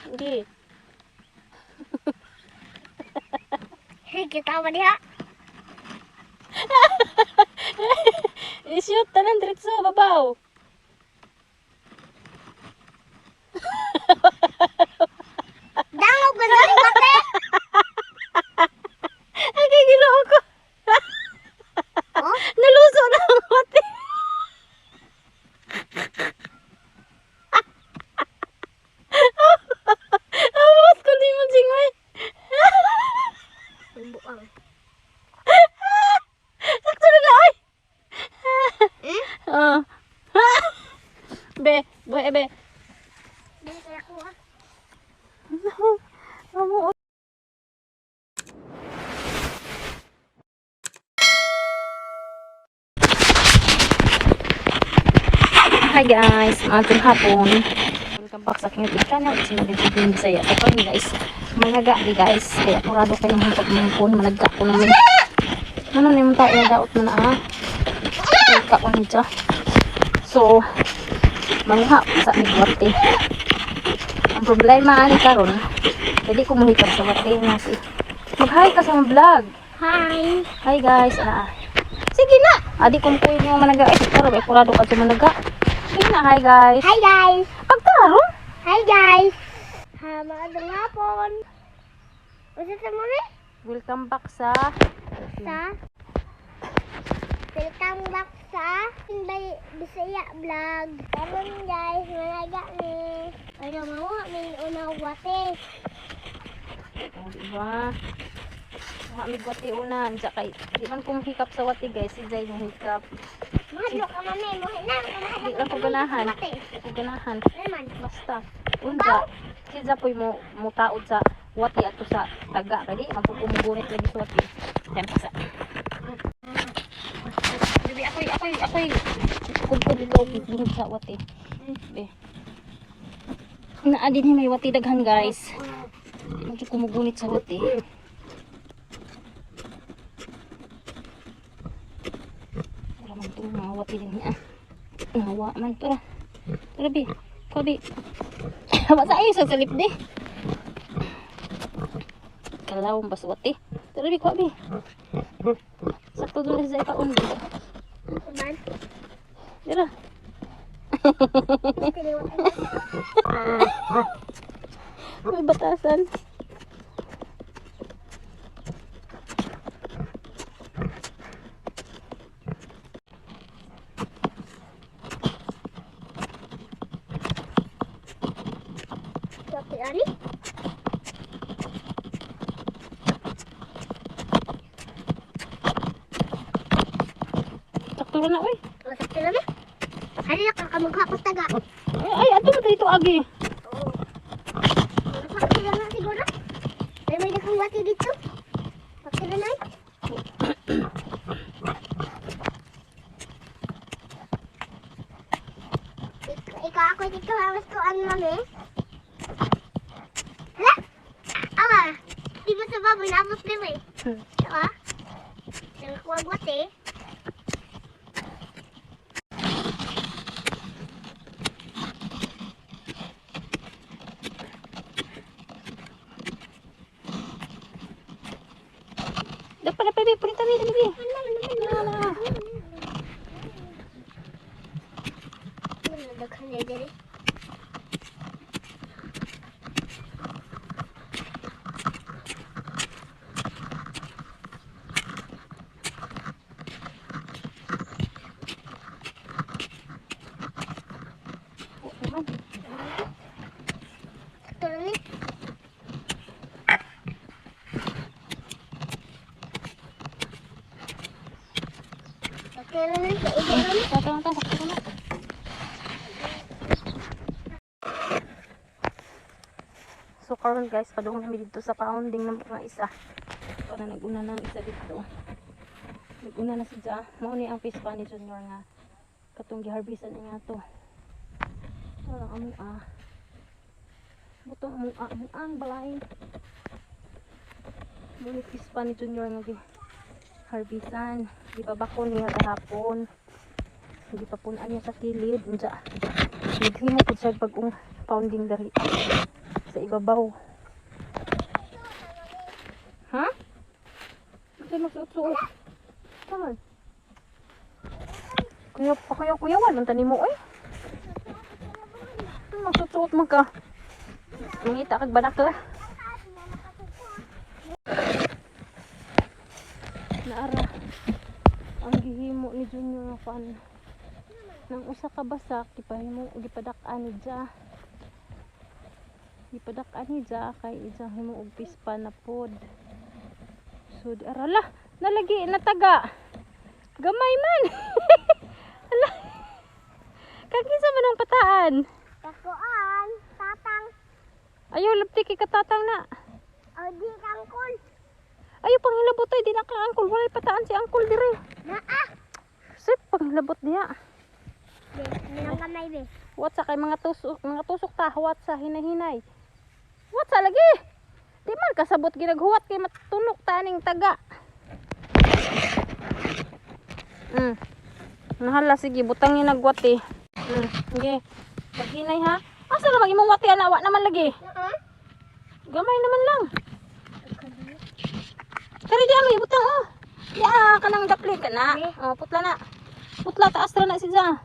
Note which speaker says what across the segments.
Speaker 1: Hindi.
Speaker 2: Kita ba diha?
Speaker 1: I-shoot tanan diretso babaw.
Speaker 2: Dangog ba sa bate?
Speaker 1: Ay, ginoo ko.
Speaker 2: Oh?
Speaker 1: Naluso na ang mati. Awat ko di mo jingoy.
Speaker 2: Buang.
Speaker 1: Sakto na ay. Oh. Be, be.
Speaker 2: Dili kaya ko ah.
Speaker 1: Amo. Hi guys, magandang hapon. Welcome back sa aking YouTube channel. It's Magandang Bisaya. So kami guys, malaga di guys. Kaya kurado kayo ng pagmumpon. Malaga ko namin. Ano na yung tayo daot na na ha? Malaga ko nito. So, mangha sa nagwate. Ang problema ni karon, hindi ko muhikap sa wate na si. Mag-hi ka sa mga vlog.
Speaker 2: Hi.
Speaker 1: Hi guys. Sige na. Adi kung kuya niyo managa. Ay, pero may kurado ka sa managa. Sige na, hi guys.
Speaker 2: Hi guys.
Speaker 1: Pagkaroon.
Speaker 2: Hi guys. Magandang hapon. Usa sa mami?
Speaker 1: Welcome back sa
Speaker 2: Welcome back sa Bisaya Vlog. Karon guys, malaga ni. Ano mo, may unang wate.
Speaker 1: Oh, diba? Mga wati unan. Kay di man kong hikap sa wati guys. Si Jay yung hikap.
Speaker 2: Mahadlo ka mami, mo na.
Speaker 1: Di lang ko ganahan.
Speaker 2: Wate.
Speaker 1: Ko ganahan.
Speaker 2: Naman.
Speaker 1: Basta. Unja. Si Japoy mo mutaod sa wati ato sa taga. Kaya di magpupumugunit lagi sa wati. Yan pa sa. Ako'y kudkod ito kudkod sa wati. Be. Naadin may wati daghan guys. Medyo kumugunit sa wati. Wala man ito mga wati din niya. Nawa man ito. Tara bi. Kobi. Masa ayo sa salip di. Kalawang bas wati. Tara bi kobi. Sakto doon sa ikaon.
Speaker 2: Man.
Speaker 1: Tara. May batasan.
Speaker 2: Wate ani?
Speaker 1: Sakto na oy.
Speaker 2: Sakto na. Hari ka kamugha taga.
Speaker 1: Ay ato mo dito agi.
Speaker 2: Sakto na siguro. May dakong wate dito. Sakto na. Ikaw ako dito halos ko ano mami. Hala? Awa. Di ba sa baboy naabot din eh. Awa. Nagkuwag wate.
Speaker 1: Dapat na baby, punta mi baby.
Speaker 2: Daghan niya diri. Ito na ni. Ito na ni.
Speaker 1: Sakto na. So karon guys, padung kami dito sa pounding ng mga isa. Para nag-una ng isa dito. Nag-una na siya. Mao ni ang pispa ni Junior nga katong giharbisan niya to. Wala amo Butong amo ang balay. Muni pispa ni Junior nga harbisan. Di pa bakon niya kahapon. Hindi pa punan niya sa kilid. Unsa. Naghimo pud sa pag-pounding dari. sa ibabaw. Ha? Kasi magsuot-suot. Saan? Kuyawan, man tani mo eh. Magsuot-suot man ka. Mangita kag banak ka. Naara. Ang gihimo ni Junior nga kuan. Nang usa ka basak gipahimo gipadak-an ni Ja. Gipadak-an ni Ja kay ija himo og pispa na pod. So di arala, nalagi nataga. Gamay man. Ala. Kagisa man ang pataan.
Speaker 2: Takuan, tatang.
Speaker 1: Ayaw labti kay katatang na.
Speaker 2: O di kangkol.
Speaker 1: Ayaw panghilabotoy di na kang angkol, walay pataan si angkol dire.
Speaker 2: Naa.
Speaker 1: Sip panghilabot diha.
Speaker 2: Be, minang kamay be.
Speaker 1: Wat sa kay mga tusok ta, wat sa hinahinay. Wat sa lagi. Di man kasabot ginaghuwat kay matunok taning taga. Nahala sige butang nagwat eh. Okay. Paghinay ha. Asa na imong wati ana wa naman lagi. Gamay naman lang. Kari di ami butang oh. Ya kanang dapli ka na. Oh putla na. Putla taas ra na siya.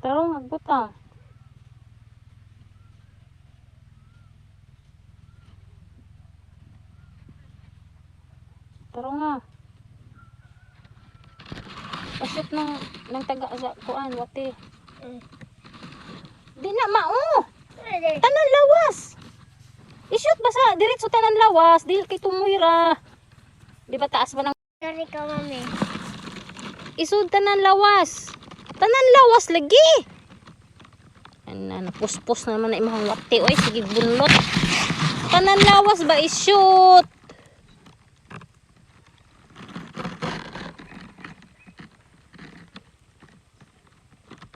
Speaker 1: Tarong nagbutang. Tarong nga. Pasok ng taga sa kuan wati. Di na mao. Tanan lawas. I-shoot ba sa diretso tanan lawas, dili kay tumuyra. Di ba taas ba ng
Speaker 2: Sorry ka, mami.
Speaker 1: isud tanan lawas. Tanan lawas lagi. Ana napuspos na naman na imong wati oy sige bunlot. Tanan lawas ba i-shoot?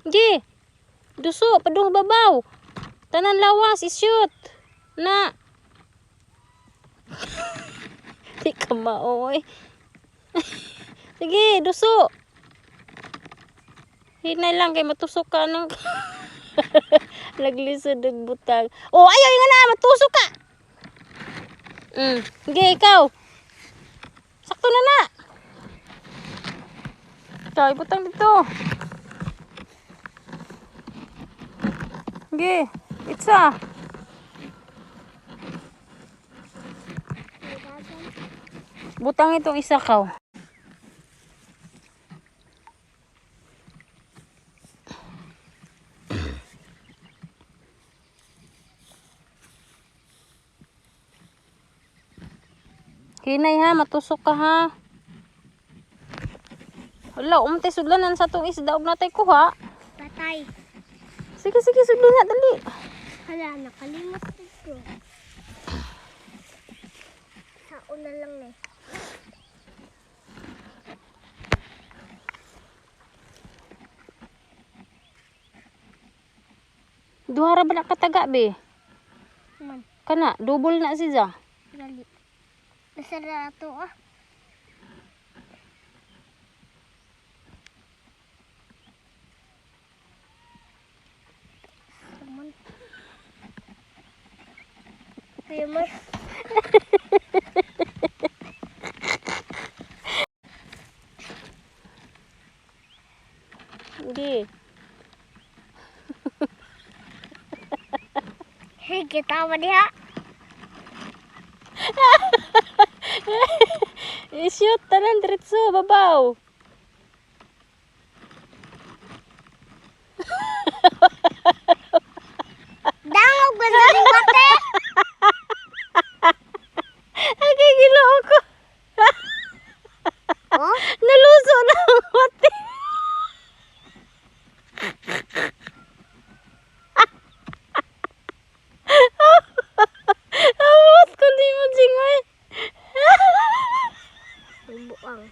Speaker 1: Gi. Duso padung babaw. Tanan lawas i-shoot. Na. Di ka maoy. Sige, duso. Hinay lang kay matusok ka ng naglisod ng butang. Oh, ayaw nga na matusok ka. Sige, ikaw. Sakto na na. Ikaw, ibutang dito. Sige, itsa. Butang itong isa kaw. Hinay ha, matusok ka ha. Hala, umtay sudlanan sa itong isda. Huwag natay kuha.
Speaker 2: Patay.
Speaker 1: Sige, sige, sudlan na, dali.
Speaker 2: Hala, nakalimot ito. Sa una lang eh.
Speaker 1: Duhara ba na kataga, be?
Speaker 2: Man,
Speaker 1: Kana, double na siya.
Speaker 2: gali. Nasara ito ah. Saman. Famous.
Speaker 1: Hindi.
Speaker 2: Hey, kita apa dia?
Speaker 1: I-shoot, tanan, diretso, babaw.
Speaker 2: Dangog ba sa bate?
Speaker 1: Agay, giloo ko.
Speaker 2: Oh?
Speaker 1: Naluso na ang mati. Awat ko di mo jingoy.
Speaker 2: Buang.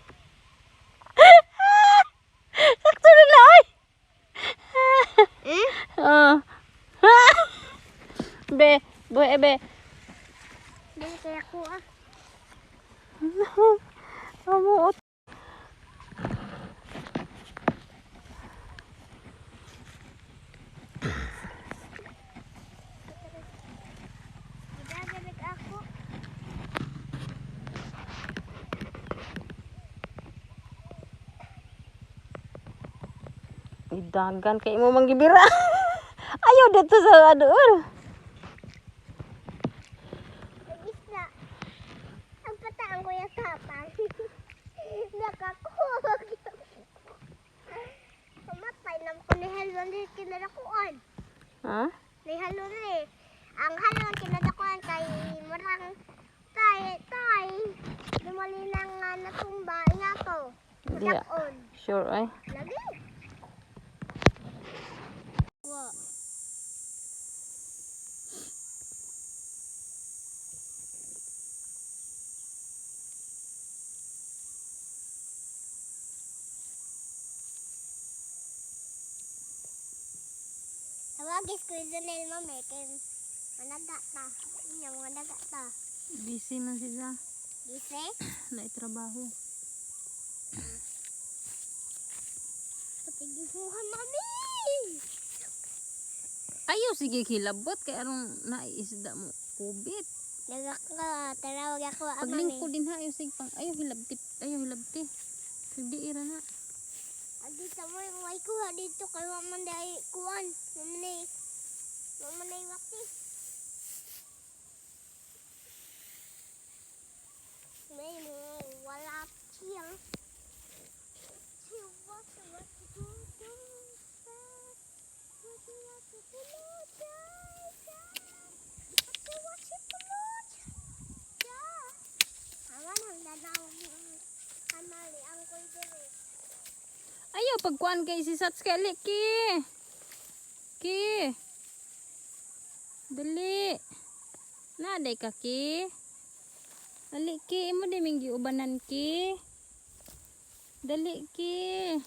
Speaker 1: Sakto na na, oy. Oh. Be, be.
Speaker 2: Dili kaya ko ah.
Speaker 1: Amuot.
Speaker 2: Gagalit ako.
Speaker 1: Idagan kay mo manggibira. Ayaw dito sa aduur.
Speaker 2: Isla. Ang pataan ko yung kapang. Nakakuhog. Kamatay na ko ni halon ni kinadakuan.
Speaker 1: Ha?
Speaker 2: Ni halon ni. Ang halon kinadakuan kay murang tay. Lumalinang nga natumba nga to.
Speaker 1: Diya.
Speaker 2: Dakon.
Speaker 1: Sure ay.
Speaker 2: Lagi. Wa. Tawagis ko yung Donel mami kay managa ta. Inyong managa ta.
Speaker 1: Busy man sila.
Speaker 2: Gise?
Speaker 1: Na trabaho.
Speaker 2: Patigihuhan mami!
Speaker 1: Ayaw sige kilabot kay anong naiisda mo. Kubit.
Speaker 2: Nagak ka, tarawag ako ang
Speaker 1: Paglingko
Speaker 2: mami.
Speaker 1: din ha, ayaw sige pang ayaw hilabti. Ayaw hilabti. Hindi ira na.
Speaker 2: Dito mo yung way kuha dito kay waman day kuhan. Waman day wakti. May mo wala chill.
Speaker 1: Ayaw pagkuan kay si Sats kay Ki. Ki. Dali. Naday ka Ki. Dali Ki, imo di minggi ubanan Ki. Dali Ki.